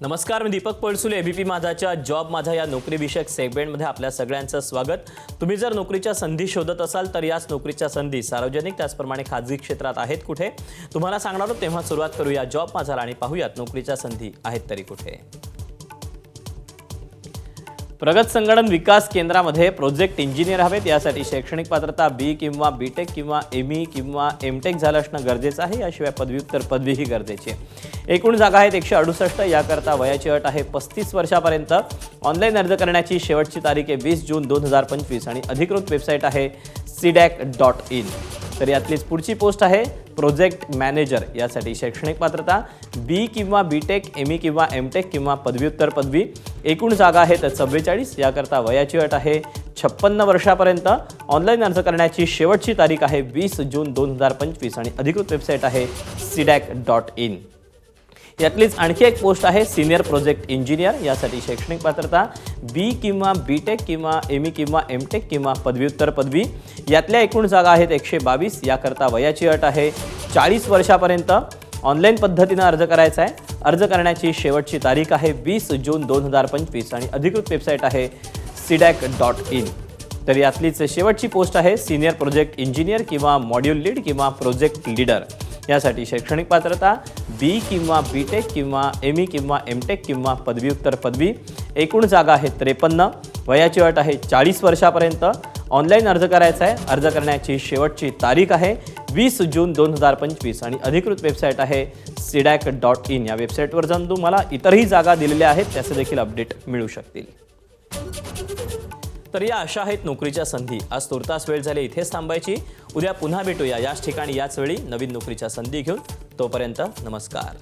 नमस्कार, मी Deepak Palsule. ABP माझाच्या job माझा या नोकरीविषयक सेगमेंटमध्ये आपल्या सगळ्यांचं स्वागत. तुम्ही जर नोकरीच्या संधी शोधत असाल तर याच नोकरीच्या संधी सार्वजनिक त्याचप्रमाणे खाजगी क्षेत्रात आहेत कुठे तुम्हाला सांगणार आहोत. तेव्हा सुरुवात करूया जॉब माझाला आणि पाहूयात नोकरीच्या संधी आहेत तरी कुठे. प्रगत संगणन विकास केंद्रामध्ये प्रोजेक्ट इंजिनियर हवेत. यासाठी शैक्षणिक पात्रता बी किंवा बीटेक किंवा एमई किंवा एमटेक झालं असणं गरजेचं आहे. याशिवाय पदव्युत्तर पदवीही गरजेची आहे. एकूण जागा आहेत 168. याकरता वयाची अट आहे 35 वर्षापर्यंत. ऑनलाईन अर्ज करण्याची शेवटची तारीख आहे 20 जून 2025 आणि अधिकृत वेबसाईट आहे cdac.in. तर यातलीच पुढची पोस्ट आहे प्रोजेक्ट मॅनेजर. यासाठी शैक्षणिक पात्रता बी किंवा बीटेक, एमई किंवा एमटेक किंवा पदव्युत्तर पदवी. एकूण जागा आहेत 44. याकरता वयाची अट आहे 56 वर्षापर्यंत. ऑनलाईन अर्ज करण्याची शेवटची तारीख आहे 20 जून 2025 आणि अधिकृत वेबसाईट आहे cdac.in. यातलीच आणखी एक पोस्ट आहे सिनियर प्रोजेक्ट इंजिनियर. यासाठी शैक्षणिक पात्रता बी किंवा बीटेक किंवा एमई किंवा एमटेक किंवा पदव्युत्तर पदवी. यातल्या एकूण जागा आहेत 122. याकरता वयाची अट आहे 40 वर्षापर्यंत. ऑनलाईन पद्धतीनं अर्ज करायचा आहे. अर्ज करण्याची शेवटची तारीख आहे 20 जून 2025 आणि अधिकृत वेबसाईट आहे cdac.in. तर यातलीच शेवटची पोस्ट आहे सिनियर प्रोजेक्ट इंजिनियर किंवा मॉड्यूल लीड किंवा प्रोजेक्ट लीडर. यासाठी शैक्षणिक पात्रता बी किंवा बीटेक किंवा एमई किंवा एमटेक किंवा पदव्युत्तर पदवी. एकूण जागा आहेत 53. वयाची अट आहे 40 वर्षापर्यंत. ऑनलाईन अर्ज करायचा आहे. अर्ज करण्याची शेवटची तारीख आहे 20 जून 2025 आणि अधिकृत वेबसाईट आहे cdac.in. या वेबसाईटवर जाऊन तुम्हाला इतरही जागा दिलेल्या आहेत त्याचे देखील अपडेट मिळू शकतील. तर या अशा आहेत नोकरीच्या संधी. आज तुर्तास वेळ झाली इथेच थांबायची. उद्या पुन्हा भेटूया याच ठिकाणी याच वेळी नवीन नोकरीच्या संधी घेऊन. तोपर्यंत नमस्कार.